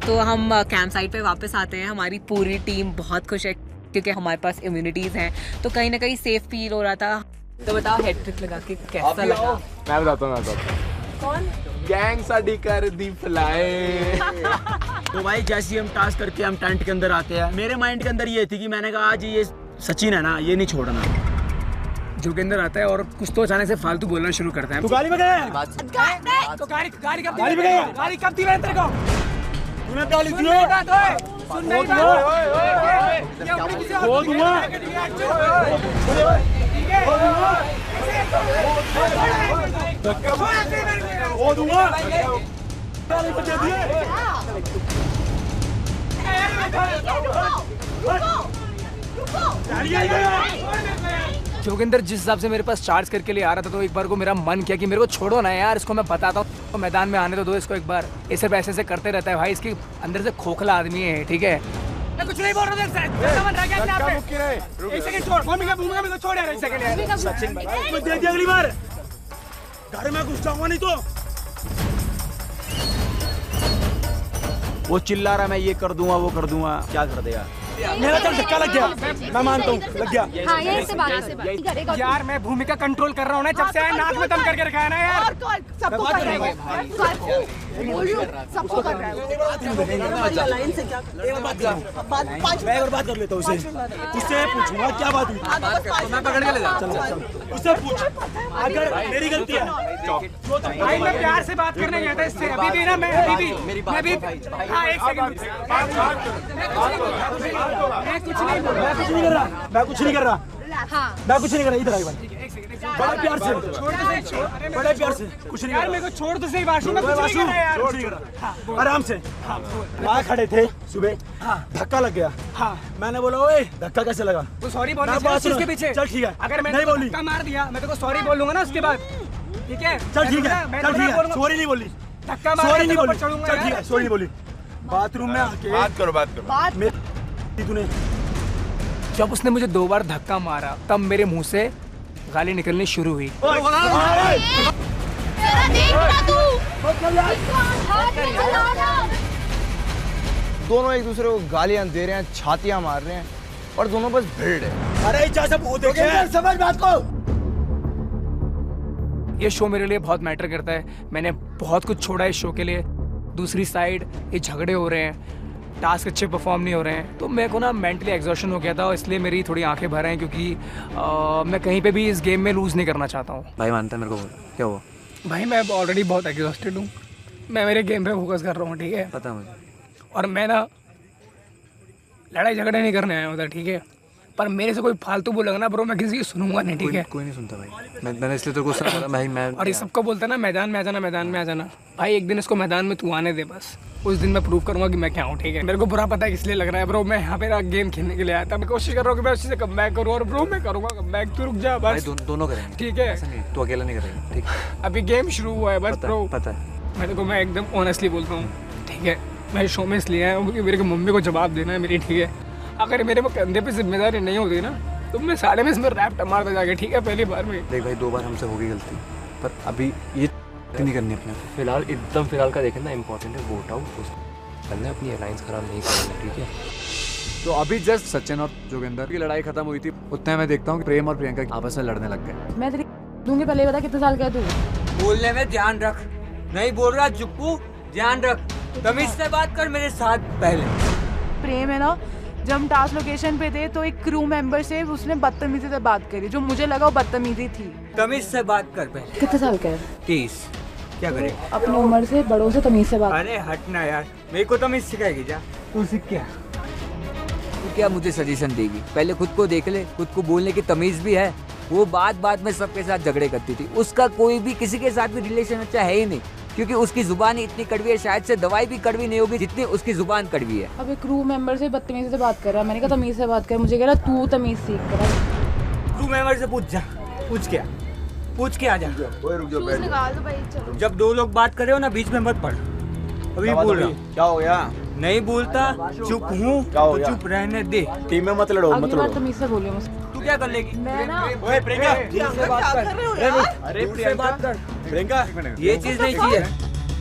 तो हम camp site पे वापस आते हैं, हमारी पूरी टीम बहुत खुश है क्योंकि हमारे पास इम्यूनिटीज़ हैं, तो कहीं ना कहीं सेफ फील हो रहा था। तो बताओ हेड ट्रिक लगा के कैसा लगा? मैं बताता हूँ। कौन? गैंग साडी कर दी फ्लाई। तो भाई जैसे हम टास्क करके हम टेंट के अंदर आते हैं, मेरे माइंड के अंदर ये थी कि मैंने कहा आज ये सचिन है ना, ये नहीं छोड़ना। जोगिंदर आता है और कुछ तो अचानक से फालतू बोलना शुरू करता है। तू गाड़ी में गया? तो गाड़ी कब दी? गाड़ी कब दी मैंने तेरे को? तूने गाली दी है? सुन मेरी बात। ये अपनी किसी और को दूंगा। वो दूंगा। गाली बचा दिए। जोगिंदर जिस हिसाब से मेरे पास चार्ज करके लिए आ रहा था, तो एक बार को मेरा मन किया कि मेरे को छोड़ो ना यार, इसको मैं बताता हूँ, तो मैदान में आने तो दो इसको एक बार। ये सिर्फ ऐसे करते रहता है भाई, इसके अंदर से खोखला आदमी है, ठीक है। मैं कुछ नहीं बोल रहा था। एक सेकंड छोड़, मैं तो छोड़ यार, एक सेकंड यार। सचिन भाई मैं दे दिया, अगली बार घर में घुस जाऊंगा नहीं तो। वो चिल्ला रहा मैं ये कर दूंगा वो कर दूंगा, क्या कर देगा? मेरा चल धक्का लग गया, मैं मानता हूँ लग गया। हाँ, यही से बात यार मैं भूमिका कंट्रोल कर रहा हूँ ना, जब से नाक में दम करके रखा है ना यार। सबको कर रहा है, सबको कर रहा है। मैं और बात कर लेता हूँ उससे पूछूंगा क्या बात हुई। मैं पकड़ के ले जाऊँ, उससे पूछ अगर मेरी गलती है। भाई मैं प्यार से बात करने गया था इससे, अभी भी ना मैं अभी भी हाँ एक सेकंड। मैं कुछ नहीं कर रहा, मैं कुछ नहीं कर रहा, मैं कुछ नहीं कर रहा। इधर आइए बड़े प्यार से, बड़े प्यार से कुछ नहीं यार, मेरे को छोड़ तो सही। वाशू मैं कुछ नहीं कर रहा यार, कुछ नहीं कर रहा, आराम से। वहाँ खड़े थे सुबह, धक्का लग गया। मैंने बोला ओए धक्का कैसे लगा? तो सॉरी बोलना उसके पीछे। चल ठीक है, अगर मैंने धक्का मार दिया मैं तो सॉरी बोल लूंगा ना उसके बाद, ठीक है? चल ठीक है, चल ठीक है, सॉरी नहीं बोली, धक्का मार सॉरी नहीं बोली, चल ठीक है सॉरी नहीं बोली। बाथरूम में आके बात करो। तूने जब उसने मुझे 2 बार धक्का मारा तब मेरे मुंह से गाली निकलनी शुरू हुई। दोनों एक दूसरे को गालियां दे रहे हैं, छातियां मार रहे हैं और दोनों बस भिड़ है। अरे समझ बात को। ये शो मेरे लिए बहुत मैटर करता है, मैंने बहुत कुछ छोड़ा इस शो के लिए। दूसरी साइड ये झगड़े हो रहे हैं, टास्क अच्छे परफॉर्म नहीं हो रहे हैं, तो मेरे को ना मेंटली एग्जॉशन हो गया था और इसलिए मेरी थोड़ी आंखें भर हैं, क्योंकि मैं कहीं पे भी इस गेम में लूज़ नहीं करना चाहता हूँ। भाई मानता है मेरे को क्या हुआ? भाई मैं ऑलरेडी बहुत एग्जॉस्टेड हूँ, मैं मेरे गेम पे फोकस कर रहा हूँ, ठीक है? पता मुझे। और मैं ना लड़ाई झगड़े नहीं करने आया होता, ठीक है? पर मेरे से कोई फालतू बोलेगा ना ब्रो, मैं किसी की सुनूंगा नहीं, ठीक है? कोई नहीं सुनता भाई, मैंने इसलिए तो गुस्सा करा भाई। मैं और ये सबको बोलता ना मैदान में आ जाना, मैदान में आ जाना। भाई एक दिन इसको मैदान में तू आने दे, बस उस दिन मैं प्रूव करूंगा कि मैं क्या हूँ, ठीक है? मेरे को बुरा पता है इसलिए लग रहा है ब्रो, मैं यहाँ पे गेम खेलने के लिए आया था। मैं कोशिश कर रहा हूँ कि मैं उसी से कम बैक करूँ, और ब्रो मैं करूँगा कम बैक, तू रुक जा बस। दोनों करेंगे, ठीक है? तू अकेला नहीं करेगा, ठीक है? अभी गेम शुरू हुआ है बस ब्रो, पता है मेरे को। मैं एकदम ऑनेस्टली बोलता हूँ, ठीक है? मैं शो में इसलिए आया हूँ क्योंकि मेरे को मम्मी को जवाब देना है मेरी, ठीक है? अगर मेरे को कंधे पे जिम्मेदारी नहीं होती ना तो मैं सारे में इसमें रैप मारता जाके, ठीक है? पहली बार में देख भाई 2 बार हमसे होगी गलती, पर अभी ये नहीं करनी अपने फिलहाल का देखना इंपॉर्टेंट है, वोट आउट करना, अपनी अलायंस खराब नहीं करना, ठीक है? तो अभी जस्ट सचिन और जोगिंदर की लड़ाई खत्म हुई थी, उतने मैं देखता हूँ कि प्रेम और प्रियंका आपस में लड़ने लग गए। मैं तेरी दूंगी, पहले बता कितने साल का है तू? बोलने में ध्यान रख, नहीं बोल रहा जुप्पू, ध्यान रख, तमीज से बात कर मेरे साथ। पहले प्रेम है ना, जब हम टास्क लोकेशन पे थे तो एक क्रू मेंबर से उसने बदतमीजी से बात करी, जो मुझे लगा वो बदतमीजी थी। तमीज से बात कर पहले। कितने साल का है? 30। क्या करे? अपनी उम्र से बड़ों से तमीज से बात। अरे हटना यार, मेरे को तमीज सिखाएगी जा, तू सीख क्या? तू क्या मुझे सजेशन देगी? पहले खुद को देख ले, खुद को बोलने की तमीज भी है। वो बात में सबके साथ झगड़े करती थी, उसका कोई भी किसी के साथ भी रिलेशन अच्छा है ही नहीं, क्योंकि उसकी जुबान इतनी कड़वी है, शायद से दवाई भी कड़वी नहीं होगी जितनी उसकी जुबान कड़वी है। अब एक क्रू मेंबर से बदतमीजी से बात कर रहा है, मैंने कहा तमीज से बात कर, मुझे कह रहा तू तमीज सीख कर। क्रू मेंबर से पूछ जा, पूछ के आ जा। जब 2 लोग बात कर रहे हो ना, बीच में मत पड़। अभी बोल रहा क्या हो गया? नहीं बोलता, चुप हूँ तो चुप रहने दे। टीम में मत लड़ो, मत लड़ो। तमीज से बोलियो मुझसे। तू क्या कर लेगी? मैं ना ओए प्रियंका, ठीक से बात कर। अरे से बात कर प्रियंका, ये चीज नहीं चाहिए।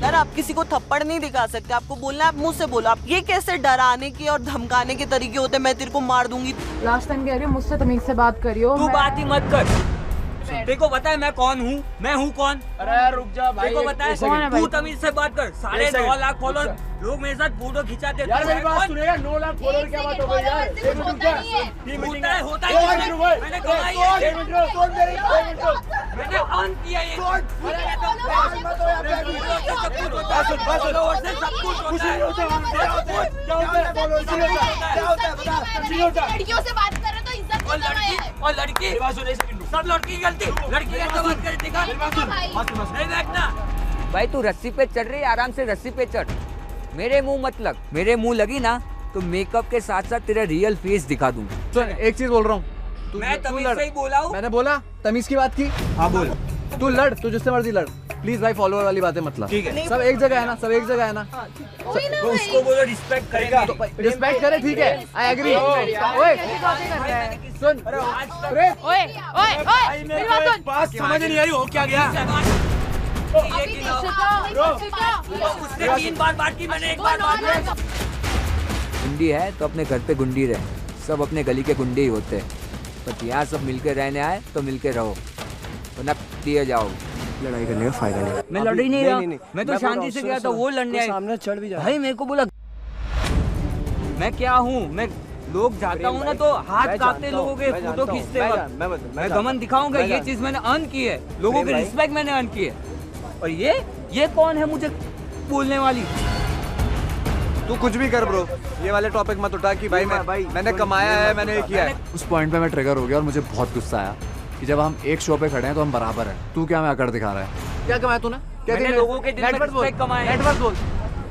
यार आप किसी को थप्पड़ नहीं दिखा सकते, आपको बोलना है आप मुंह से बोलो। आप ये कैसे डराने के और धमकाने के तरीके होते हैं, मैं तेरे को मार दूंगी। लास्ट टाइम कह रही हूँ मुझसे तमीज से बात करियो। तू बात ही मत कर। देखो पता है मैं कौन हूँ, मैं हूँ कौन? अरे रुक जा भाई, देखो पता है कौन है भाई? तू तमीज से बात कर। 9.5 लाख फॉलोअर लोग मेरे साथ फोटो खिंचाते हैं। यार मेरी बात सुनेगा। 9 लाख फॉलोअर क्या बात हो गई यार? एक मिनट रुक जा। होता है मैंने कमाई है, मैंने अर्न किया ये। लड़कियों से बात कर रहे तो इज्जत और लड़की और लड़की सब लड़की की गलती, लड़की कैसे बात करे? देखा नहीं बैठना भाई, तू रस्सी पे चढ़ रही है, आराम से रस्सी पे चढ़। मेरे मुंह मत लग, मेरे मुंह लगी ना तो मेकअप के साथ साथ तेरा रियल फेस दिखा दूंगा। सुन एक चीज बोल रहा हूँ, मैं तमीज से ही बोला हूँ। मैंने बोला तमीज की बात की। हाँ बोल, तू लड़, तू जिससे मर्जी लड़, प्लीज भाई फॉलोअर वाली बातें मत ला। ठीक है, सब एक जगह है ना, सब एक जगह है ना। तो उसको बोलो रिस्पेक्ट करेगा, रिस्पेक्ट करे, ठीक है, आई एग्री। ओए सुन, मेरी बात सुन। बात समझ नहीं आ रही हो क्या गया? उसने 3 बार बात की, मैंने 1 बार बात की। गुंडी है तो अपने घर पे गुंडी रहे, सब अपने गली के गुंडे ही होते हैं। बट यहाँ सब मिलके रहने आए तो मिलके रहो, वरना दिए जाओ। लड़ाई करने का फायदा नहीं। मैं लड़ ही नहीं रहा, मैं तो शांति से गया था, वो लड़ने आए। सामने चढ़ भी जा भाई मेरे को बोला मैं क्या हूँ, मैं लोग जाता हूँ ना तो हाथ कांपते लोगों के फोटो खींचते वक्त मैं गमन दिखाऊंगा। ये चीज मैंने अर्न की है, लोगों की रिस्पेक्ट मैंने अर्न की है। और ये कौन है मुझे बोलने वाली? तू कुछ भी कर ब्रो, ये वाले टॉपिक मत उठा कि भाई मैंने कमाया है, मैंने ये किया है। उस पॉइंट पे मैं ट्रिगर हो गया और मुझे बहुत गुस्सा आया कि जब हम एक शो पे खड़े हैं तो हम बराबर हैं। तू क्या मैं आकर दिखा रहा है? क्या कमाया तूने? मैंने लोगों के दिल में रिस्पेक्ट कमाया है। नेटवर्क बोल,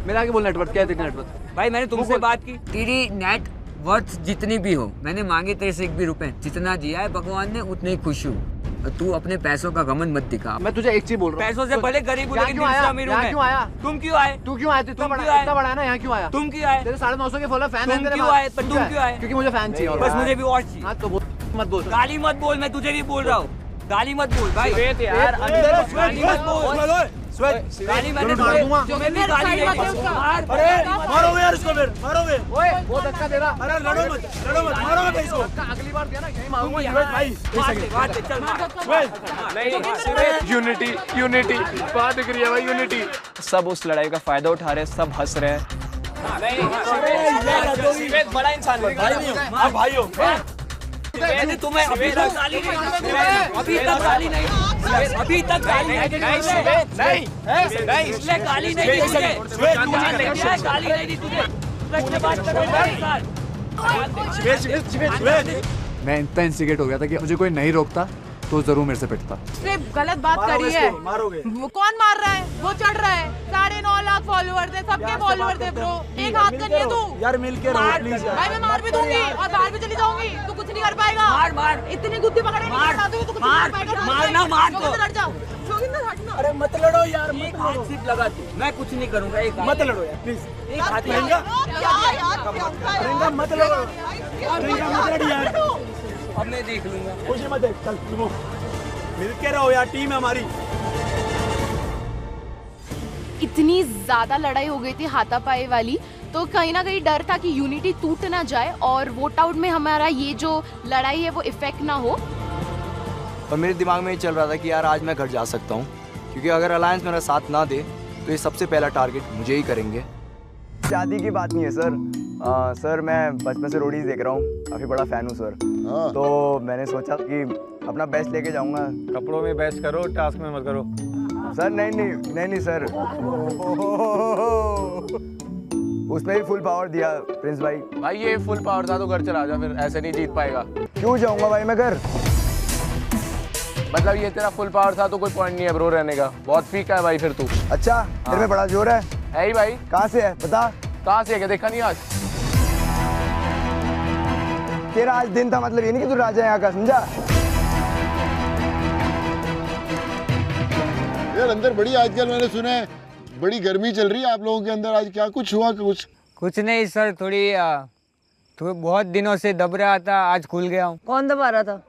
मेरा आगे बोल। नेटवर्क क्या है? नेटवर्क भाई मैंने तुमसे बात की, तेरी नेट वर्थ जितनी भी हो, मैंने मांगे तेरे से 1 भी रुपए, जितना दिया है भगवान ने उतने ही खुश हूँ। तू अपने पैसों का गमन मत दिखा। मैं तुझे एक चीज बोल रहा हूँ, पैसों से भले गरीब हूँ लेकिन दिल से अमीर हूँ मैं। क्यों आया? तुम क्यों आए? तू क्यों आया? इतना बड़ा है ना, यहाँ क्यों आया? तुम क्यों आए? तेरे 950 के फॉलोअर फैन हैं तुम तेरे क्यों पास। आए? पर तुम क्यों आए? क्योंकि मुझे फैन चाहिए। बस मुझे भी और चाहिए। हाँ तो मत बोल, गाली मत बोल, मैं तुझे भी बोल रहा हूँ, गाली मत बोल भाई। यार अंदर गाली मत बोल, गाली मैंने मार दूंगा। तुम्हें भी गाली नहीं दी। अरे मारोगे यार इसको, फिर मारोगे। ओए वो धक्का दे रहा। अरे लड़ो मत मारोगे भाई इसको। अगली बार दिया ना यही मारूंगा भाई यूनिटी बात दिख रही है भाई, यूनिटी। सब उस लड़ाई का फायदा उठा रहे हैं, सब हंस रहे हैं। बड़ा इंसान भाई हो। मैंने तुम्हें अभी तक गाली नहीं दी, अभी तक गाली नहीं, अभी तक गाली नहीं, इसलिए गाली नहीं दी तुझे, गाली नहीं दी तुझे। बात करो मेरे साथ। मैं इतना इंसिगेट हो गया था कि मुझे कोई नहीं रोकता तो जरूर मेरे से पिटता। उसने गलत बात करी है। मारोगे। वो कौन मार रहा है? वो चढ़ रहा है। 9.5 लाख फॉलोअर्स है, सबके फॉलोअर्स है ब्रो। एक हाथ का नहीं है तू। यार मिल के रहो प्लीज। भाई मैं मार भी दूंगी और बाहर भी चली जाऊंगी, तू कुछ नहीं कर पाएगा। मार इतनी गुद्दी पकड़े मार, नहीं तू कुछ नहीं कर पाएगा। मारना मार तो लड़ जाओ। जोगिंदर हटना। अरे मत लड़ो यार, एक हाथ सिर्फ लगा तू, मैं कुछ नहीं करूंगा। एक मत लड़ो यार प्लीज। एक हाथ प्रियंका मत लड़ो, प्रियंका मत लड़ यार। अब मैं देख लूंगा। कुछ मत देख, चल तुम मिल के रहो यार, टीम है हमारी। इतनी ज्यादा लड़ाई हो गई थी हाथापाई वाली, तो कहीं ना कहीं डर था कि यूनिटी टूट ना जाए और वोट आउट में हमारा ये जो लड़ाई है वो इफेक्ट ना हो। और मेरे दिमाग में ये चल रहा था कि यार आज मैं घर जा सकता हूँ, क्योंकि अगर अलायंस मेरा साथ ना दे तो ये सबसे पहला टारगेट मुझे ही करेंगे। शादी की बात नहीं है सर। सर मैं बचपन से रोडीज देख रहा हूँ, काफ़ी बड़ा फ़ैन हूँ सर। तो मैंने सोचा कि अपना बेस्ट लेके जाऊँगा। कपड़ों में बेस्ट करो, टास्क में मत करो। सर नहीं सर, उसमें भी फुल पावर दिया प्रिंस भाई। भाई ये फुल पावर था तो घर चला जा, फिर ऐसे नहीं जीत पाएगा। क्यों जाऊँगा भाई मैं घर? मतलब ये तेरा फुल पावर था तो कोई पॉइंट नहीं है ब्रो रहने का, बहुत फीका है भाई फिर तू। अच्छा फिर में बड़ा जोर है ही भाई। कहाँ से है बता? कहाँ से है, क्या देखा नहीं आज? तेरा आज दिन था, मतलब ये नहीं कि तू राजा है यहाँ का, समझा? यार अंदर बड़ी आजकल मैंने सुना है बड़ी गर्मी चल रही है आप लोगों के अंदर, आज क्या कुछ हुआ? कुछ नहीं सर, थोड़ी बहुत दिनों से दब रहा था, आज खुल गया हूँ। कौन दबा रहा था?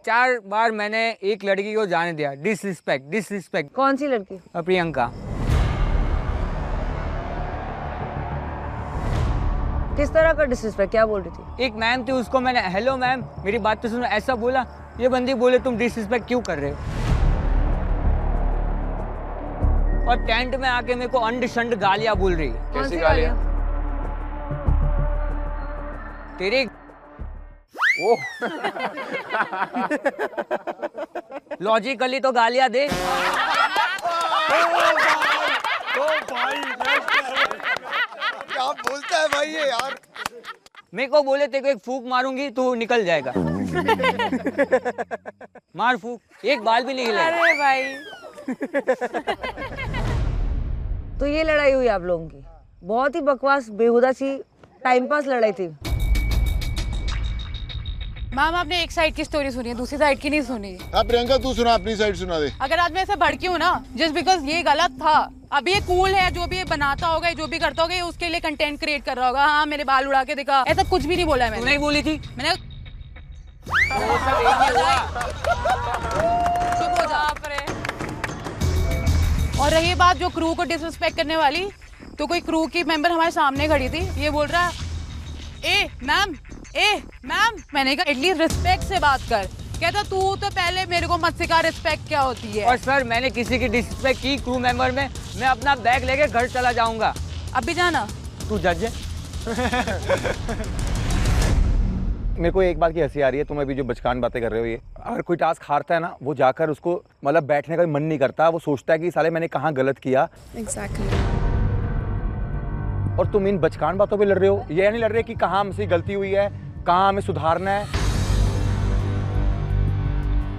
4 बार मैंने एक लड़की को जाने दिया। डिसरिस्पेक्ट। कौन सी लड़की? प्रियंका। किस तरह का डिसरिस्पेक्ट, क्या बोल रही थी? एक मैम थी, उसको मैंने हेलो मैम मेरी बात तो सुनो ऐसा बोला। ये बंदी बोले तुम डिसरिस्पेक्ट क्यों कर रहे हो? और टेंट में आके मेरे को अंड शंड गालियां बोल रही है। कैसी गालियां? तेरी लॉजिकली तो गालियां दे। क्या बोलता है भाई ये यार? मेरे को बोले तेरे को एक फूक मारूंगी तू निकल जाएगा। मार फूक, एक बाल भी नहीं हिलेगा। अरे भाई तो ये लड़ाई हुई आप लोगों की, बहुत ही बकवास बेहुदा सी टाइम पास लड़ाई थी। मैम आपने एक साइड की स्टोरी सुनी है, दूसरी साइड की नहीं सुनी। अब प्रियंका तू सुना, अपनी साइड सुना दे। अगर आज मैं ऐसे भड़की हूँ ना जस्ट बिकॉज ये गलत था, अब ये कूल है, जो भी ये बनाता होगा जो भी करता होगा ये उसके लिए कंटेंट क्रिएट कर रहा होगा। हाँ मेरे बाल उड़ा के दिखा, ऐसा कुछ भी नहीं बोला है मैंने। नहीं बोली थी मैंने चुप हो जा आप रे। और रही बात जो क्रू को डिसरिस्पेक्ट करने वाली, तो कोई क्रू की मेंबर हमारे सामने खड़ी थी, ये बोल रहा ए मैम मैंने कहा एटलीस्ट रिस्पेक्ट से बात कर। कहता तू तो पहले मेरे को मत सिखा रिस्पेक्ट क्या होती है। और सर मैंने किसी की डिसरिस्पेक्ट की क्रू मेंबर में, मैं अपना बैग लेके घर चला जाऊंगा। अब भी जाना, तू जज है। मेरे को एक बात की हंसी आ रही है, तुम अभी जो बचकान बातें कर रहे हो, ये अगर कोई टास्क हारता है ना, वो जाकर उसको मतलब बैठने का भी मन नहीं करता, वो सोचता है कि साले मैंने कहाँ गलत किया। एग्जैक्टली। और तुम इन बचकान बातों पे लड़ रहे हो, ये नहीं लड़ रहे कि कहाँ हमसे गलती हुई है, कहाँ हमें सुधारना है।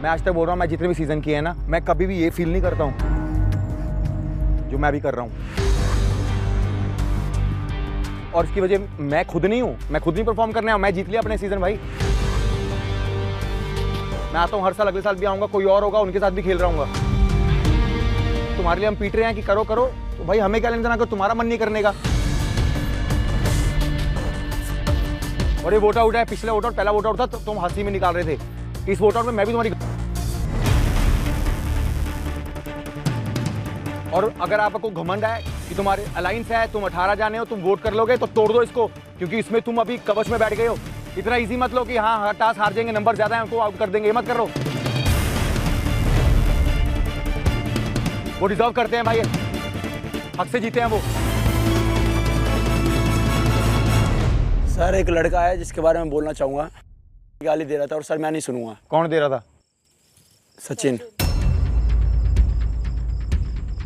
मैं आज तक बोल रहा हूँ, मैं जितने भी सीजन किए हैं ना, मैं कभी भी ये फील नहीं करता हूँ जो मैं अभी कर रहा हूँ। और इसकी वजह मैं खुद नहीं हूँ, मैं खुद नहीं परफॉर्म करने आया, मैं जीत लिया अपने सीजन भाई। मैं आता हूँ हर साल, अगले साल भी आऊँगा, कोई और होगा उनके साथ भी खेल रहा हूँ। तुम्हारे लिए हम पीट रहे हैं कि करो करो, तो भाई हमें क्या लेना देना, तुम्हारा मन नहीं करने का। और ये वोट आउट है, पिछला वोट आउट, पहला वोट आउट था तो तुम हंसी में निकाल रहे थे। इस वोट आउट में मैं भी तुम्हारी, और अगर आपको घमंड है कि तुम्हारे अलायंस है, तुम 18 जाने हो, तुम वोट कर लोगे तो तोड़ दो इसको, क्योंकि इसमें तुम अभी कवच में बैठ गए हो। इतना इजी मत लो कि हाँ हर टास्क हार जाएंगे, नंबर ज्यादा है उनको आउट कर देंगे, ये मत करो। वो डिजर्व करते हैं भाई, हक से जीते हैं वो। सर एक लड़का है जिसके बारे में बोलना चाहूँगा, गाली दे रहा था और सर मैं नहीं सुनूंगा। कौन दे रहा था? सचिन।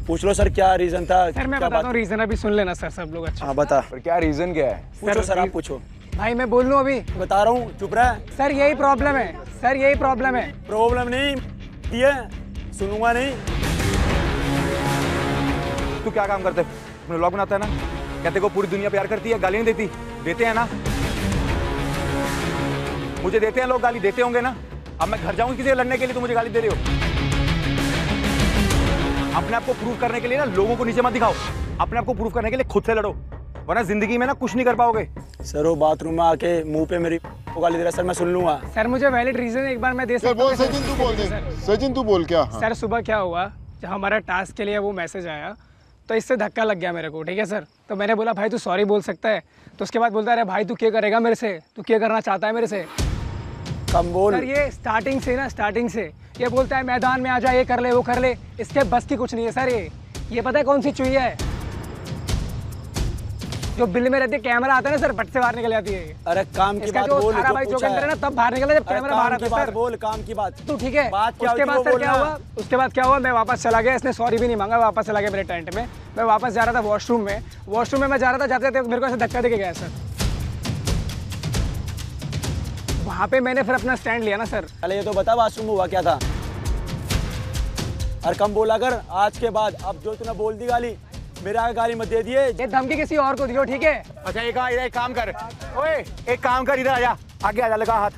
पूछ लो सर क्या रीजन था। सर मैं बताता हूँ रीजन, अभी सुन लेना सर सब लोग। अच्छा हाँ बता। पर क्या रीजन क्या है? पूछो सर, आप पूछो। भाई मैं बोल लूँ अभी? बता रहा हूँ, चुप रहा। सर यही प्रॉब्लम है, सर यही प्रॉब्लम है। प्रॉब्लम नहीं ये सुनूंगा नहीं। तू क्या काम करते है? व्लॉग बनाता है ना, कहते को पूरी दुनिया प्यार करती है, गाली नहीं देती? देते हैं ना, मुझे देते हैं लोग गाली, देते होंगे ना। अब मैं घर जाऊं किसी से लड़ने के लिए, तो मुझे गाली दे रहे हो। अपने आप को प्रूव करने के लिए ना लोगों को नीचे मत दिखाओ, अपने आप को प्रूव करने के लिए खुद से लड़ो, वरना जिंदगी में ना कुछ नहीं कर पाओगे। सर वो बाथरूम में आके मुंह पे मेरी गाली दे रहा। सर मैं सुन लूंगा। सर मुझे वैलिड रीजन एक बार मैं दे सकता हूँ? सचिन तू बोल दे। सचिन तू बोल क्या? सर सुबह क्या हुआ, जब हमारा टास्क के लिए वो मैसेज आया तो इससे धक्का लग गया मेरे को, ठीक है सर। तो मैंने बोला भाई तू सॉरी बोल सकता है, तो उसके बाद बोलता है अरे भाई तू क्या करेगा मेरे से, तू क्या करना चाहता है मेरे से, कम बोल। सर ये स्टार्टिंग से ये बोलता है मैदान में आ जा, ये कर ले वो कर ले, इसके बस की कुछ नहीं है सर। ये पता है कौन सी चुईया है जो बिल में रहती है, कैमरा आता है ना सर, बट से बाहर निकल जाती है। अरे काम की बात बोल, सारा भाई जो अंदर है ना तब बाहर निकला जब कैमरा बाहर आता है सर। बोल काम की बात। तो ठीक है, बात क्या उसके बाद सर क्या हुआ, उसके बाद क्या हुआ, मैं वापस चला गया, इसने सॉरी भी नहीं मांगा, वापस चला गया मेरे टेंट में। मैं वापस जा रहा था वॉशरूम में मैं जा रहा था, जाते जाते मेरे को ऐसे धक्का देके गया सर। वहाँ पे मैंने फिर अपना स्टैंड लिया ना सर। पहले ये तो बता वॉशरूम में हुआ क्या था, और कम बोला कर आज के बाद। अब जो तूने बोल दी गाली, मेरे आगे गाली मत दे दिए। ये धमकी किसी और को दियो, ठीक है? अच्छा एक काम कर, ओए एक काम कर, इधर आजा, आगे आजा, लगा हाथ।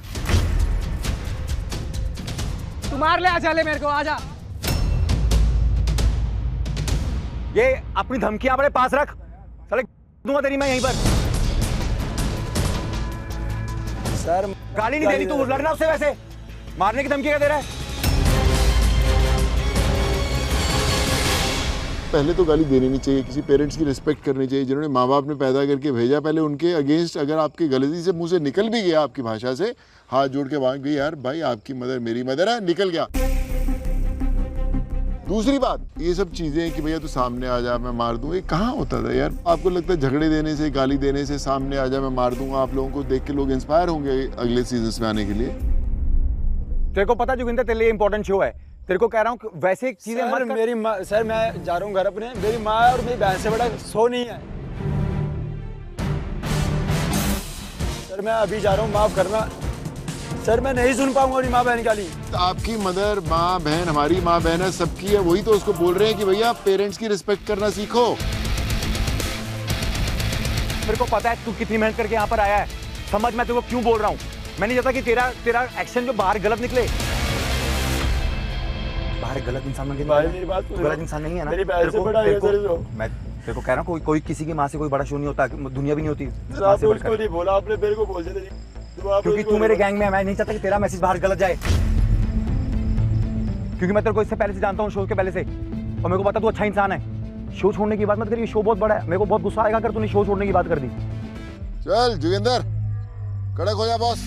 तू मार ले, आजा ले मेरे को, आजा। ये अपनी धमकियां अपने पास रख, साले दूंगा तेरी मैं यहीं पर। सर गाली नहीं देनी, तू लड़ना उससे, वैसे मारने की धमकी क्या दे रहा है? पहले तो गाली देनी नहीं चाहिए, किसी पेरेंट्स की रिस्पेक्ट करनी चाहिए जिन्होंने माँ बाप ने पैदा करके भेजा। पहले उनके अगेंस्ट अगर आपकी गलती से मुंह से निकल भी गया आपकी भाषा से, हाथ जोड़ के मांग गई यार भाई आपकी मदर मेरी मदर है, निकल गया। दूसरी बात, ये सब चीजें कि भैया तू सामने आ जा मैं मार दूं, ये कहाँ होता था यार? आपको लगता है झगड़े देने से, गाली देने से, सामने आ जा मैं मार दूंगा, आप लोगों को देख के लोग इंस्पायर होंगे अगले सीजन में आने के लिए? तेरे को पता जोगिंदर तेरे लिए इंपॉर्टेंट शो है, तेरे को कह रहा हूँ वैसे चीजें मत कर। मेरी माँ, सर मैं जा रहा हूँ घर अपने, मेरी माँ और मेरी बहन से बड़ा शो नहीं है सर, मैं अभी जा रहा हूँ, माफ करना सर, मैं नहीं सुन पाऊंगा मेरी माँ बहन की गाली। आपकी मदर माँ बहन हमारी माँ बहन है, सबकी है, वही तो उसको बोल रहे हैं कि भैया पेरेंट्स की रिस्पेक्ट करना सीखो। मेरे को पता है तू कितनी मेहनत करके यहाँ पर आया है, समझ मैं तेरे को क्यों बोल रहा हूँ। मैं नहीं चाहता कि तेरा एक्शन जो बाहर गलत निकले। बाहर गलत इंसान बन के मेरी बात गलत इंसान नहीं है ना। मेरी बहन से बड़ा है सर। मैं तेरे को कह रहा हूँ कोई किसी की माँ से कोई बड़ा शो नहीं होता, दुनिया भी नहीं होती। आपने उसको नहीं बोला, आपने मेरे को बोल दिया क्योंकि तू मेरे गैंग में है, मैं नहीं चाहता कि तेरा मैसेज बाहर गलत जाए, क्योंकि मैं तेरे को इससे पहले से जानता हूँ, शो के पहले से, और मेरे को पता तू अच्छा इंसान है। शो छोड़ने की बात मत करिए, शो बहुत बड़ा है, मेरे को बहुत गुस्सा आएगा अगर तूने शो छोड़ने की बात कर दी। चल जोगिंदर कड़क हो जा बॉस।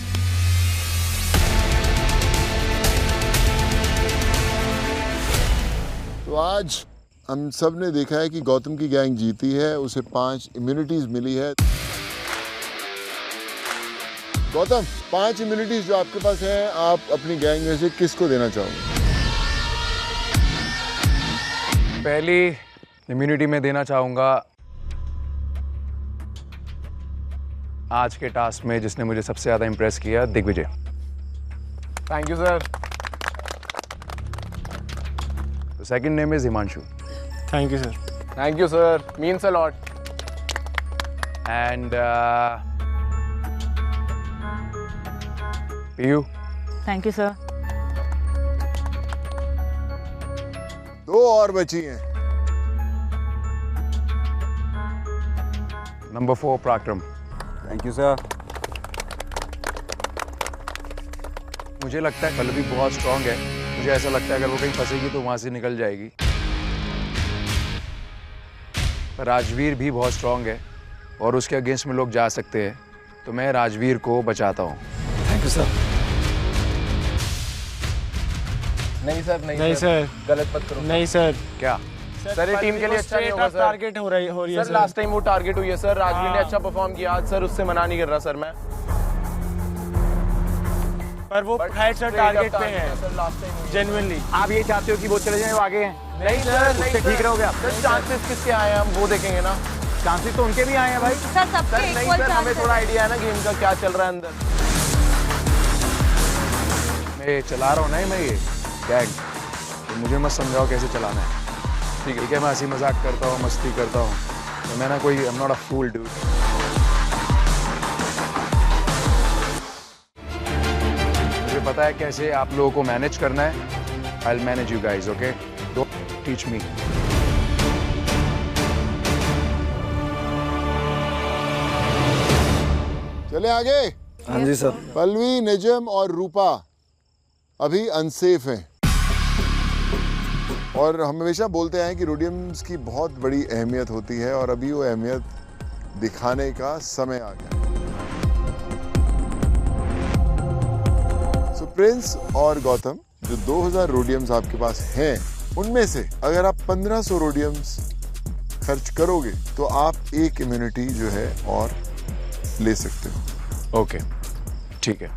तो आज हम सब ने देखा है कि गौतम की गैंग जीती है, उसे 5 इम्यूनिटीज मिली है। गौतम 5 इम्यूनिटीज जो आपके पास हैं, आप अपनी गैंग में से किसको देना चाहोगे? पहली इम्यूनिटी में देना चाहूंगा आज के टास्क में जिसने मुझे सबसे ज्यादा इंप्रेस किया, Digvijay. Thank you sir. The second name is Himanshu. Thank you sir. Thank you sir, means a lot. And Piyu. Thank you sir. 2 और बची हैं। Number 4 Prakram. Thank you sir. मुझे लगता है पल्लवी बहुत स्ट्रांग है, मुझे ऐसा लगता है अगर वो कहीं फंसेगी तो वहां से निकल जाएगी। पर राजवीर भी बहुत स्ट्रांग है और उसके अगेंस्ट में लोग जा सकते हैं, तो मैं राजवीर को बचाता हूँ। Thank you sir. नहीं सर, नहीं सर, गलत मत करो। नहीं सर। क्या सर, ये टीम के लिए अच्छा नहीं होगा सर। टारगेट हो रही है सर। लास्ट टाइम वो टारगेट हुई है सर, राजवीर ने अच्छा परफॉर्म किया आज सर, उससे मना नहीं कर रहा सर मैं, पर वो है सर टारगेट पे है सर लास्ट टाइम। जेन्युइनली आप ये चाहते हो कि वो चले जाए, वो आगे हैं? नहीं सर, उससे ठीक रहोगे आप? सर चांसेस किसके आए हैं हम वो देखेंगे ना। चांसेस तो उनके भी आए हैं भाई। सर सबके नहीं इक्वल सर, हमें चांस थोड़ा आइडिया है ना गेम का क्या चल रहा है अंदर। मैं चला रहा हूँ ना मैं ये गैंग, तो मुझे मत समझाओ कैसे चलाना है। ठीक है, मैं हंसी मजाक करता हूँ, मस्ती करता हूँ, तो मैं ना कोई I am not a fool dude. मुझे पता है कैसे आप लोगों को मैनेज करना है। I will manage you guys, okay? Don't teach me. चले आगे। हाँ जी सर। पल्लवी, निजम और रूपा अभी अनसेफ हैं और हम हमेशा बोलते हैं कि रोडियम्स की बहुत बड़ी अहमियत होती है और अभी वो अहमियत दिखाने का समय आ गया। सो प्रिंस और गौतम, जो 2000 रोडियम्स आपके पास हैं, उनमें से अगर आप 1500 रोडियम्स खर्च करोगे तो आप एक इम्यूनिटी जो है और ले सकते हो। ओके, ठीक है।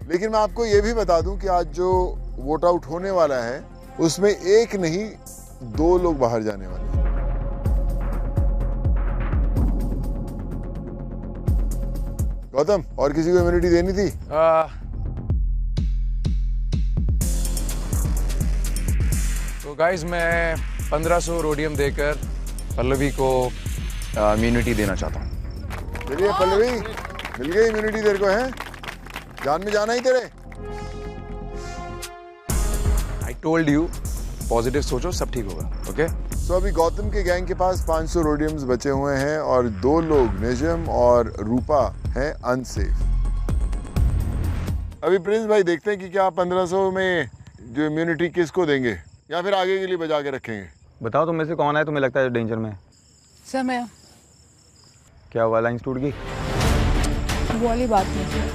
लेकिन मैं आपको ये भी बता दूं कि आज जो वोट आउट होने वाला है उसमें एक नहीं 2 लोग बाहर जाने वाले हैं। गौतम, और किसी को इम्यूनिटी देनी थी? तो गाइज मैं 1500 रोडियम देकर पल्लवी को इम्यूनिटी देना चाहता हूँ। चलिए पल्लवी, मिल गई इम्यूनिटी तेरे को, है जान में जाना ही तेरे। आई टोल्ड यू, पॉजिटिव सोचो, सब ठीक होगा। ओके? तो अभी गौतम के गैंग के पास 500 रोडियम्स बचे हुए हैं और 2 लोग निजम और रूपा हैं अनसेफ। अभी प्रिंस भाई देखते हैं कि क्या 1500 में जो इम्यूनिटी किसको देंगे या फिर आगे के लिए बचा के रखेंगे। बताओ तुम में से कौन है तुम्हें लगता है डेंजर में? सर मैं क्या हुआ, लाइंस टूट गई? वो वाली बात नहीं सर।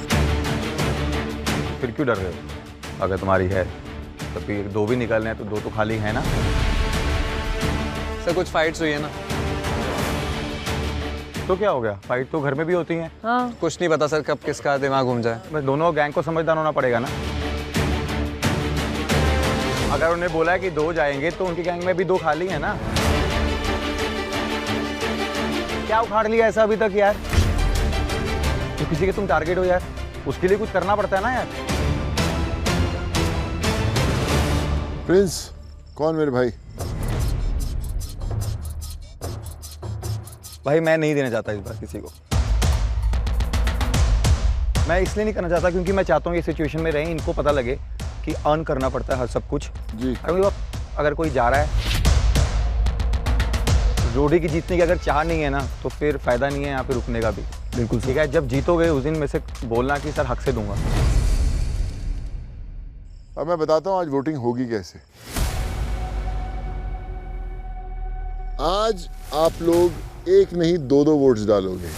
फिर क्यों डर रहे हो? अगर तुम्हारी है तो फिर 2 भी निकलने हैं तो 2 तो खाली है ना। सर कुछ फाइट्स हुई है ना। तो क्या हो गया, फाइट तो घर में भी होती है। हाँ। कुछ नहीं पता सर कब किसका दिमाग घूम जाए। बस दोनों गैंग को समझदार होना पड़ेगा ना। अगर उन्हें बोला है कि 2 जाएंगे तो उनकी गैंग में भी 2 खाली है ना। क्या उखाड़ लिया ऐसा अभी तक यार? तो किसी के तुम टारगेट हो यार, उसके लिए कुछ करना पड़ता है ना यार। प्रिंस कौन मेरे भाई? भाई मैं नहीं देना चाहता इस बार किसी को। मैं इसलिए नहीं करना चाहता क्योंकि मैं चाहता हूँ ये सिचुएशन में रहें, इनको पता लगे कि अर्न करना पड़ता है हर सब कुछ जी। अगर कोई जा रहा है रोडी की जीतने की अगर चाह नहीं है ना तो फिर फायदा नहीं है यहाँ पे रुकने का भी। बिल्कुल ठीक है, जब जीतोगे उस दिन में से बोलना कि सर हक से दूंगा। अब मैं बताता हूँ आज वोटिंग होगी कैसे। आज आप लोग 1 नहीं 2-2 वोट्स डालोगे।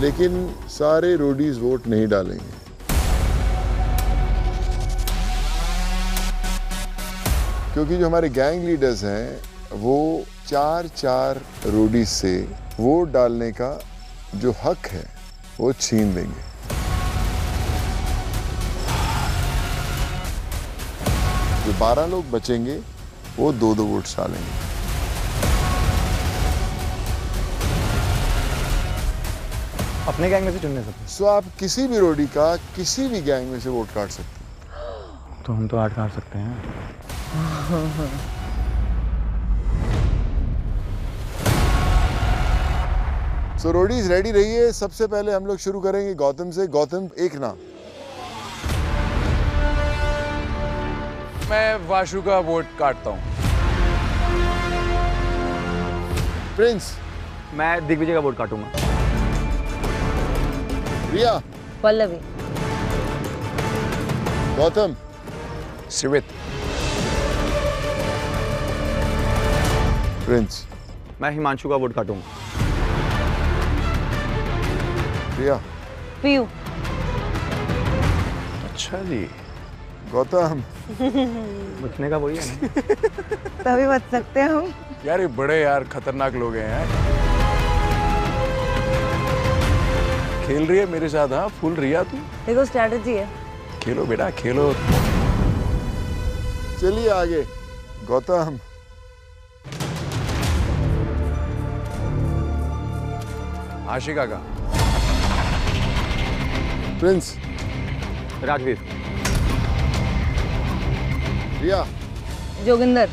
लेकिन सारे रोडीज वोट नहीं डालेंगे। क्योंकि जो हमारे गैंग लीडर्स हैं वो 4-4 रोडीज से वोट डालने का जो हक है वो छीन लेंगे। जो 12 लोग बचेंगे वो 2-2 वोट्स डालेंगे। अपने गैंग में से चुनने सकते। सो आप किसी भी रोडी का किसी भी गैंग में से वोट काट सकते हैं। तो हम तो 8 काट सकते हैं। सो रोडीज रेडी रहिए। सबसे पहले हम लोग शुरू करेंगे गौतम से। गौतम एक नाम। मैं वाशु का वोट काटता हूँ। प्रिंस। मैं दिग्विजय का वोट काटूंगा। रिया। पल्लवी। गौतम। श्रीवित। प्रिंस। मैं हिमांशु का वोट काटूंगा। रिया। पीयू। अच्छा जी। गौतम। बचने का वही है ना। तभी बच सकते हैं हम। यार ये बड़े यार खतरनाक लोग हैं यार। खेल रही है मेरे साथ। हाँ फुल रिया तू। देखो स्ट्रैटेजी है। खेलो बेटा खेलो। चलिए आगे। गौतम। आशिका का। प्रिंस। राजवीर। रिया। जोगिंदर।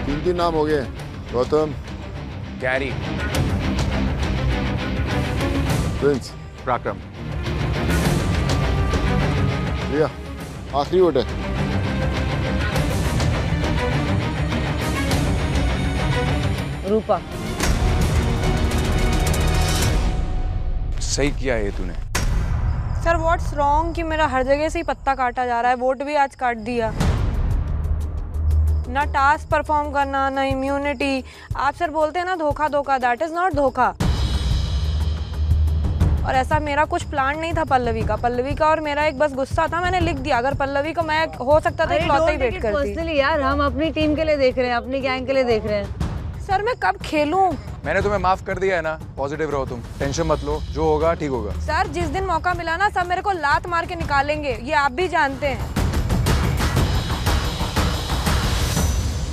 3 नाम हो गए। गौतम। कैरी। प्रिंस। पराक्रम। रिया आखिरी वोट है। रूपा। सही किया है तूने। सर व्हाट्स रॉन्ग कि मेरा हर जगह से ही पत्ता काटा जा रहा है। वोट भी आज काट दिया। ना टास्क परफॉर्म करना ना इम्यूनिटी। आप सर बोलते हैं ना धोखा धोखा, दैट इज नॉट धोखा। और ऐसा मेरा कुछ प्लान नहीं था पल्लवी का। पल्लवी का और मेरा एक बस गुस्सा था, मैंने लिख दिया। अगर पल्लवी को मैं हो सकता था इकलौता ही वेट करती। पर्सनली यार हम अपनी टीम के लिए देख रहे हैं, अपनी गैंग के लिए देख रहे हैं। सर मैं कब खेलूं? मैंने तुम्हें माफ कर दिया है ना। पॉजिटिव रहो तुम, टेंशन मत लो, जो होगा ठीक होगा। सर जिस दिन मौका मिला ना सब मेरे को लात मार के निकालेंगे, ये आप भी जानते हैं।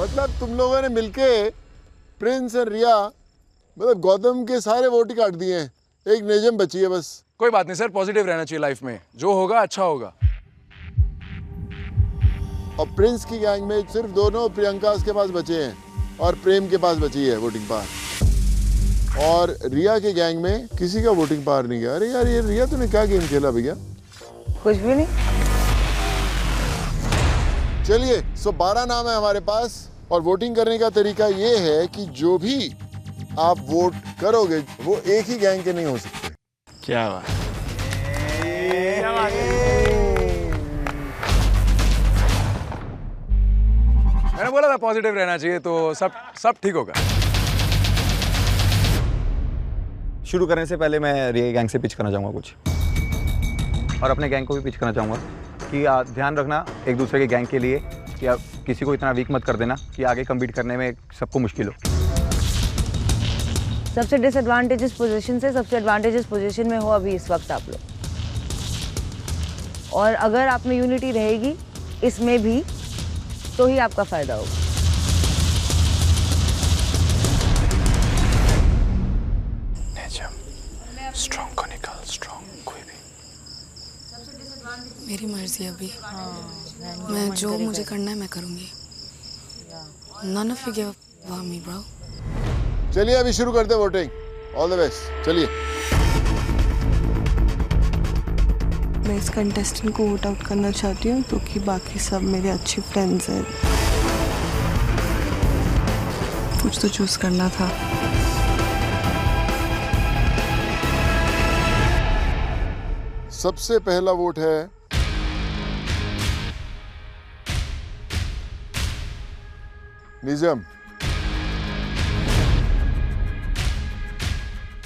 मतलब तुम लोगों ने मिलके प्रिंस और रिया मतलब गौतम के सारे वोट ही काट दिए हैं। एक नेजम बची है बस। कोई बात नहीं सर, पॉजिटिव रहना चाहिए लाइफ में। जो होगा अच्छा होगा। और प्रिंस की गैंग में सिर्फ दोनों प्रियंका के पास बचे हैं और प्रेम के पास बची है वोटिंग पावर। और रिया के गैंग में किसी का वोटिंग पावर नहीं गया। अरे यार ये रिया तूने क्या गेम खेला भैया? कुछ भी नहीं। चलिए 12 नाम है हमारे पास और वोटिंग करने का तरीका ये है कि जो भी आप वोट करोगे वो एक ही गैंग के नहीं हो सकते। क्या बात, मैंने बोला था पॉजिटिव रहना चाहिए तो सब ठीक होगा। शुरू करने से पहले मैं रे गैंग से पिच करना चाहूँगा कुछ, और अपने गैंग को भी पिच करना चाहूँगा कि ध्यान रखना एक दूसरे के गैंग के लिए कि आप किसी को इतना वीक मत कर देना कि आगे कम्पीट करने में सबको मुश्किल हो। सबसे डिसएडवांटेजेस पोजीशन से सबसे एडवांटेजेस पोजीशन में हो अभी इस वक्त आप लोग, और अगर आप में यूनिटी रहेगी इसमें भी तो ही आपका फायदा होगा। स्ट्रॉन्ग को निकाल, स्ट्रॉन्ग कोई भी। मेरी मर्जी अभी, मैं जो मुझे करना है मैं करूंगी। None of you give up about me, bro. चलिए अभी शुरू करते हैं वोटिंग। ऑल द बेस्ट, चलिए। मैं इस कंटेस्टेंट को वोट आउट करना चाहती हूँ क्योंकि बाकी सब मेरे अच्छे फ्रेंड्स हैं। कुछ तो चूज करना था। सबसे पहला वोट है निजम।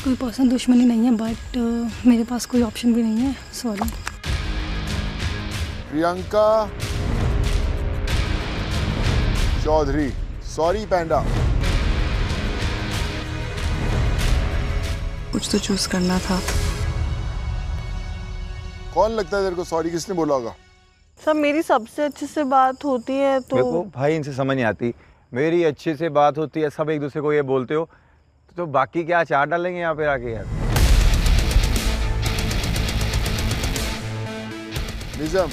कोई पर्सनल दुश्मनी नहीं है, बट मेरे पास कोई ऑप्शन भी नहीं है, सॉरी। प्रियंका चौधरी, सॉरी पैंडा। कुछ तो चूज करना था। कौन लगता है तेरे को सॉरी किसने बोला होगा? सब मेरी सबसे अच्छे से बात होती है तो देखो भाई, इनसे समझ नहीं आती। मेरी अच्छे से बात होती है, सब एक दूसरे को ये बोलते हो, तो बाकी क्या चार डालेंगे यहाँ पे आके यार। निजम,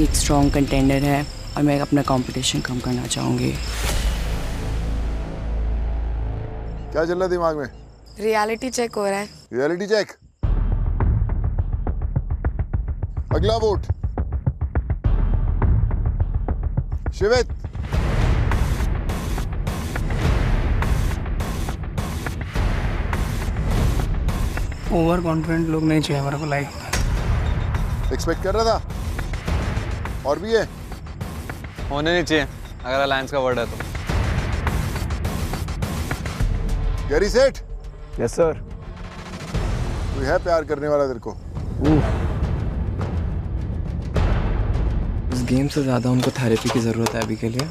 एक स्ट्रॉन्ग कंटेंडर है और मैं अपना कंपटीशन कम करना चाहूँगी। क्या चल रहा है दिमाग में? रियलिटी चेक हो रहा है। Reality check. अगला वोट शिवित। ओवर कॉन्फिडेंट लोग नहीं चाहिए हमारे को लाइफ में। एक्सपेक्ट कर रहा था। और भी है? होने नहीं चाहिए अगर अलायंस का वर्ड है तो। गैरी सेठ। Yes sir. कोई है प्यार करने वाला तेरे को? इस गेम से ज़्यादा उनको थेरेपी की ज़रूरत है अभी के लिए।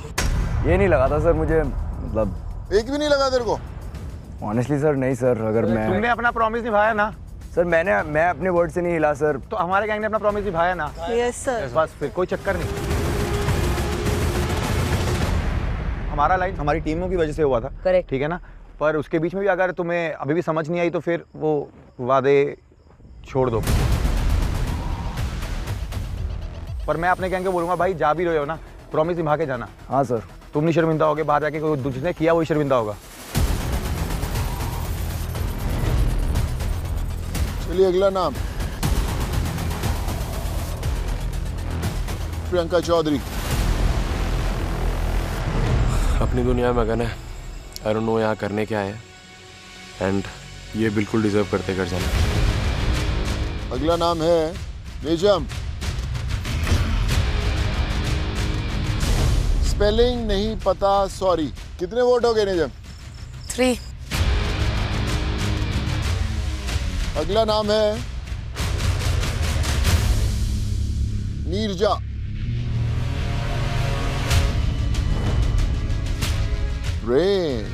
ये नहीं लगा था सर मुझे, मतलब एक भी नहीं लगा तेरे को? ऑनेस्टली सर नहीं सर। अगर मैं तुमने अपना प्रॉमिस निभाया ना सर, मैं अपने वर्ड से नहीं हिला सर। तो हमारे गैंग ने अपना प्रॉमिस निभाया ना। Yes sir. बस फिर कोई चक्कर नहीं। हमारा लाइन हमारी टीमों की वजह से हुआ था, करेक्ट, ठीक है ना। पर उसके बीच में भी अगर तुम्हें अभी भी समझ नहीं आई तो फिर वो वादे छोड़ दो। पर मैं अपने गैंग को बोलूंगा, भाई जा भी रहे हो ना, प्रॉमिस निभा के जाना। हाँ सर। तुम नहीं शर्मिंदा होगे, बाहर जाके कोई जिसने किया वही शर्मिंदा होगा। चलिए अगला नाम प्रियंका चौधरी। अपनी दुनिया में मगन है, आई डोंट नो यहाँ करने क्या है, एंड ये बिल्कुल डिजर्व करते कर जाना। अगला नाम है निजम। स्पेलिंग नहीं पता, सॉरी। कितने वोट हो गए निजम? 3। अगला नाम है नीरजा। रेन।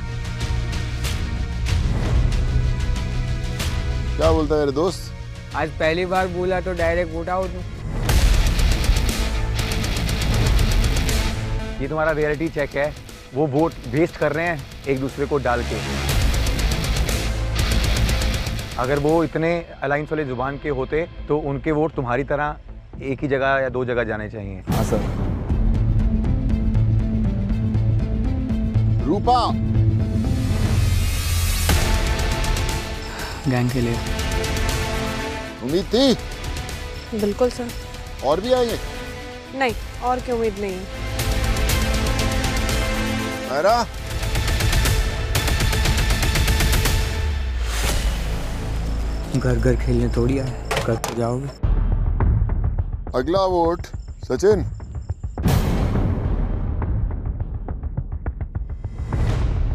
क्या बोलता है मेरे दोस्त? आज पहली बार बोला तो डायरेक्ट वोट आउट। ये तुम्हारा रियलिटी चेक है, वो वोट वेस्ट कर रहे हैं एक दूसरे को डाल के। अगर वो इतने अलायंस वाले जुबान के होते तो उनके वोट तुम्हारी तरह एक ही जगह या 2 जगह जाने चाहिए। हाँ सर। रूपा। गैंग के लिए उम्मीद थी? बिल्कुल सर। और भी आएंगे? नहीं, और की उम्मीद नहीं है। मेरा घर घर खेलने थोड़ी आए, घर तो जाओगे। अगला वोट सचिन।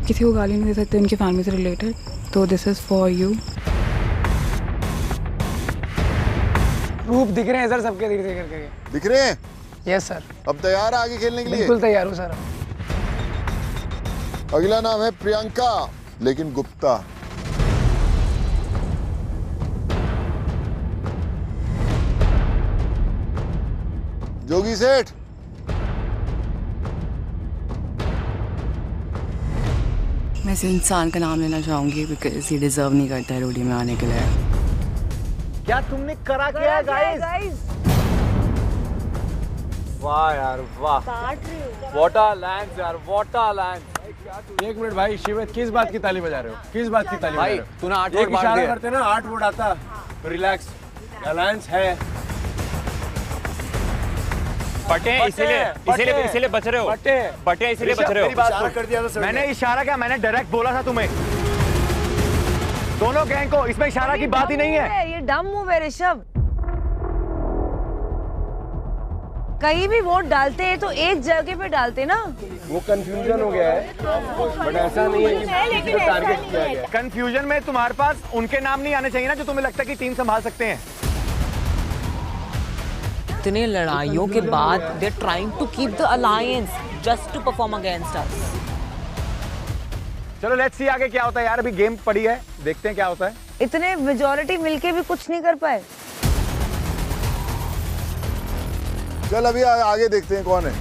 किसी को गाली नहीं दे सकते उनकी फैमिली से रिलेटेड, तो दिस इज फॉर यू। रूप दिख रहे हैं सर सबके धीरे धीरे करके। दिख रहे हैं? Yes sir. अब तैयार है आगे खेलने के लिए? बिल्कुल तैयार हूँ सर। अगला नाम है प्रियंका लेकिन गुप्ता। जोगी सेठ। मैं इस इंसान का नाम लेना चाहूंगी बिकॉज ये डिजर्व नहीं करता है रोडी में आने के लिए। क्या तुमने करा क्या है गाइस? वाह यार वाह, व्हाट अ लैंड यार, व्हाट अ लैंड। एक मिनट भाई शिवेत, किस बात की ताली बजा रहे हो? किस बात की ताली बजा रहे हो? तूने 8 वोट एक इशारा करते ना 8 वोट आता, तो रिलैक्स, अलायंस है। बटे इसीलिए बच रहे हो। बटे इसीलिए बच रहे हो। इशारा कर दिया था। मैंने इशारा क्या, मैंने डायरेक्ट बोला था तुम्हें, दोनों गैंग को। इसमें इशारा की बात ही नहीं है। ये डम मूव है ऋषभ। कहीं भी वोट डालते हैं तो एक जगह पे डालते ना। वो कंफ्यूजन हो गया है, बट ऐसा नहीं है कि टारगेट किया गया। कंफ्यूजन में तुम्हारे पास उनके नाम नहीं आने चाहिए ना जो तुम्हें लगता है कि टीम संभाल सकते हैं। इतने लड़ाइयों के बाद they are trying to keep the alliance just to perform against us. चलो लेट्स सी आगे क्या होता है यार। अभी गेम पड़ी है, देखते हैं क्या होता है। इतने मेजॉरिटी मिलके भी कुछ नहीं कर पाए। चल अभी आगे देखते हैं कौन है।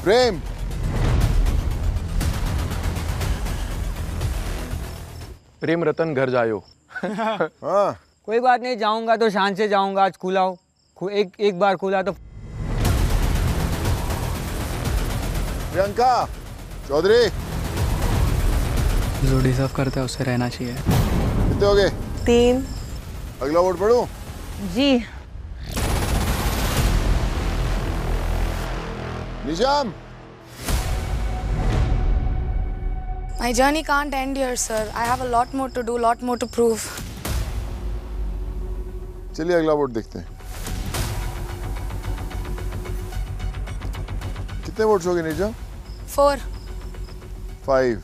प्रेम। प्रेम रतन घर जायो। हाँ कोई बात नहीं, जाऊंगा तो शान से जाऊंगा। आज खुला हो, एक बार खुला तो। प्रियंका चौधरी। जो डिजर्व करता है उससे रहना चाहिए। कितने हो गए? 3। अगला वोट पढ़ूं? जी। निजाम। My journey can't end here, sir. I have a lot more to do, lot more to prove. चलिए अगला वोट देखते हैं। कितने वोट्स हो गए निजाम? 4. 5।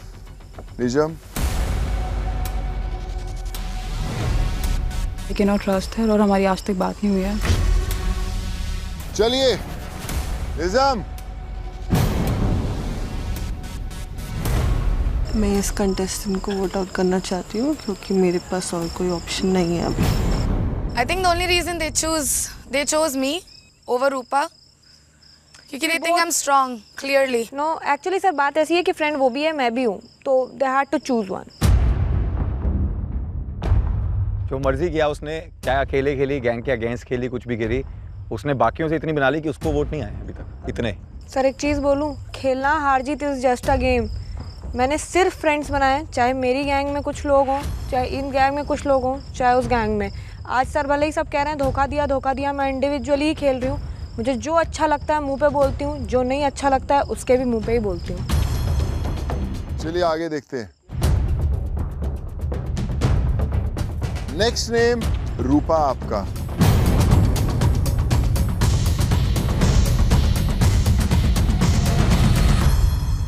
निजाम। I cannot trust her और हमारी आज तक बात नहीं हुई है। चलिए निजाम। मैं इस कंटेस्टेंट को वोट आउट करना चाहती हूँ क्योंकि मेरे पास और कोई ऑप्शन नहीं है अभी। I think the only reason they chose me over Rupa क्योंकि they think I'm strong, clearly. No, actually sir बात ऐसी है कि फ्रेंड वो भी है, मैं भी हूँ, तो they had to choose one. जो मर्जी किया उसने, चाहे अकेले खेली, गैंग के अगेंस्ट खेली, कुछ भी खेली, उसने बाकियों से इतनी बना ली कि उसको वोट नहीं आए अभी तक इतने। सर एक चीज़ बोलूँ, खेलना हार जीत इज जस्ट अ गेम। मैंने सिर्फ फ्रेंड्स बनाए, चाहे मेरी गैंग में कुछ लोग हों, चाहे इन गैंग में कुछ लोग हों, चाहे उस गैंग में। आज सर भले ही सब कह रहे हैं धोखा दिया, मैं इंडिविजुअली ही खेल रही हूँ। मुझे जो अच्छा लगता है मुंह पे बोलती हूँ, जो नहीं अच्छा लगता है उसके भी मुंह पे ही बोलती हूँ। चलिए आगे देखते हैं। नेक्स्ट नेम रूपा आपका।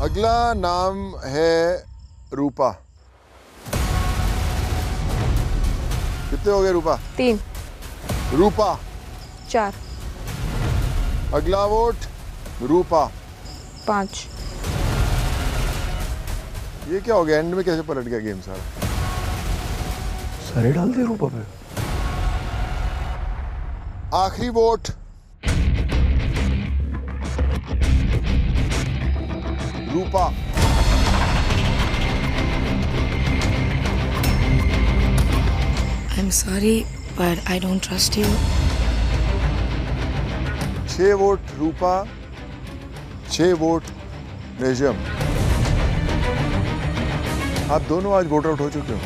अगला नाम है रूपा। कितने हो गए रूपा? 3। रूपा 4। अगला वोट रूपा 5। ये क्या हो गया? एंड में कैसे पलट गया गेम सारा? सारे डाल दे रूपा पे। आखिरी vote Rupa. I'm sorry, but I don't trust you. 6 vote Rupa, 6 vote Nizam. आप दोनों आज वोट आउट हो चुके हो।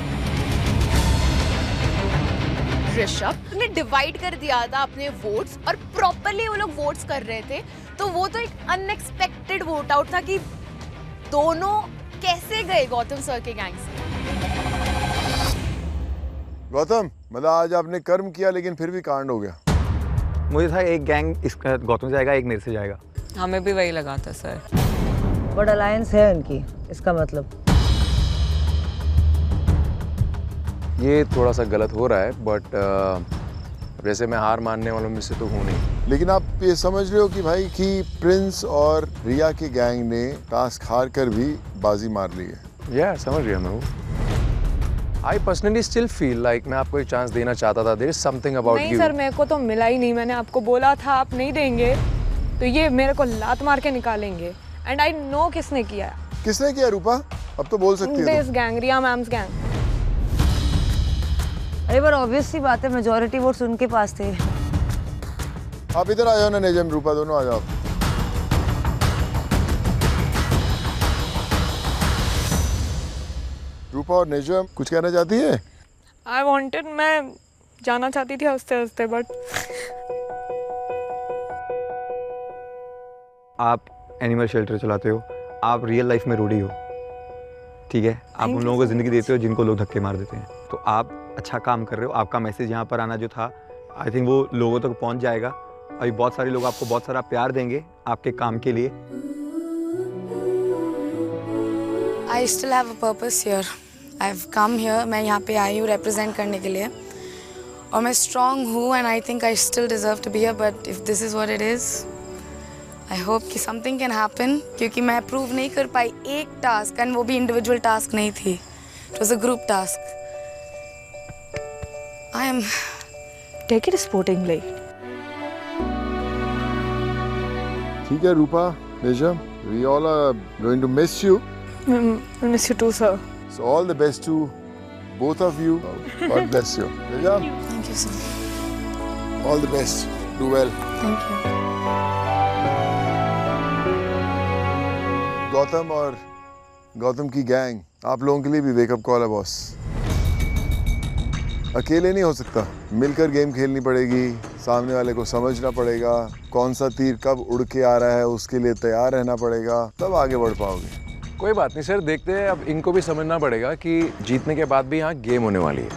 ऋषभ ने डिवाइड कर दिया था अपने वोट्स और प्रॉपरली वो लोग वोट्स कर रहे थे, तो वो तो एक अनएक्सपेक्टेड वोट आउट था कि दोनों कैसे गए गौतम सर के गैंग से। गौतम, मतलब आज आपने कर्म किया लेकिन फिर भी कांड हो गया। मुझे था एक गैंग इसका गौतम से जाएगा, एक मेरे से जाएगा। हमें भी वही लगा था सर। बट अलायंस है उनकी, इसका मतलब ये थोड़ा सा गलत हो रहा है, बट वैसे मैं हार मानने वालों में से तो हूँ नहीं। लेकिन आप ये समझ रहे हो कि भाई कि प्रिंस और रिया के गैंग ने टास्क हार कर भी बाजी मार ली है। या समझ रहा मैं वो। I personally still feel like मैं आपको एक चांस देना चाहता था। There is something about नहीं you. सर, मेरे को तो मिला ही नहीं। मैंने आपको बोला था आप नहीं देंगे, तो ये मेरे को लात मार के निकालेंगे। एंड आई नो किसने किया। किसने किया रूपा? अब तो बोल सकती है। This gang, Riya ma'ams gang. अरे पर ऑब्वियस सी बात है, मेजॉरिटी वोट्स उनके पास थे। आप इधर आ जाओ ना, नेजम रूपा दोनों आ जाओ। रूपा और नेजम कुछ कहना चाहती है? आई वांटेड, मैं जाना चाहती थी हंसते हंसते, बट आप एनिमल शेल्टर चलाते हो, आप रियल लाइफ में रोडी हो, ठीक है? आप उन लोगों को ज़िंदगी देते हो जिनको लोग धक्के मार देते हैं। तो आप अच्छा काम कर रहे हो। आपका मैसेज यहाँ पर आना जो था, आई थिंक वो लोगों तक पहुँच जाएगा। अभी बहुत सारे लोग आपको बहुत सारा प्यार देंगे आपके काम के लिए। I still have a purpose here. I've come here. मैं यहाँ पे आई हूँ represent करने के लिए, और मैं strong हूँ, and I think I still deserve to be here. But if this is what it is, I hope कि something can happen, क्योंकि मैं prove नहीं कर पाई एक task, and वो भी individual task नहीं थी. It was a group task. I am. take it sportingly. ठीक है रूपा, नेजम, we all are going to miss you. I miss you too, sir. So all the best to both of you. God bless you. Nejam, Thank you, sir. all the best. Do well. Thank you. Gautam और गौतम की gang, आप लोगों के लिए भी wake up call है boss. अकेले नहीं हो सकता, मिलकर गेम खेलनी पड़ेगी। सामने वाले को समझना पड़ेगा, कौन सा तीर कब उड़ के आ रहा है उसके लिए तैयार रहना पड़ेगा, तब आगे बढ़ पाओगे। कोई बात नहीं सर, देखते हैं। अब इनको भी समझना पड़ेगा कि जीतने के बाद भी यहाँ गेम होने वाली है।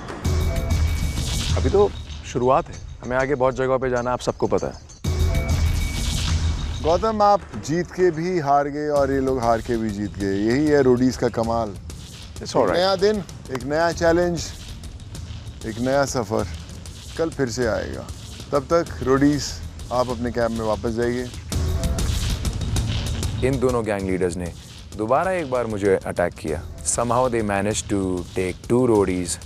अभी तो शुरुआत है, हमें आगे बहुत जगहों पे जाना, आप सबको पता है। गौतम, आप जीत के भी हार गए और ये लोग हार के भी जीत गए। यही है रोडीज का कमाल। एक नया दिन, एक नया चैलेंज, एक नया सफर कल फिर से आएगा। तब तक रोडीज, आप अपने कैंप में वापस जाइए। इन दोनों गैंग लीडर्स ने दोबारा एक बार मुझे अटैक किया। Somehow they managed to take 2 roadies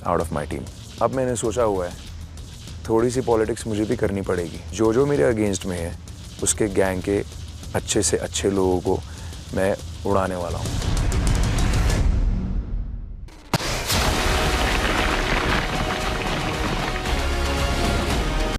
out of my team. अब मैंने सोचा हुआ है थोड़ी सी पॉलिटिक्स मुझे भी करनी पड़ेगी। जो मेरे अगेंस्ट में है उसके गैंग के अच्छे से अच्छे लोगों को मैं उड़ाने वाला हूँ।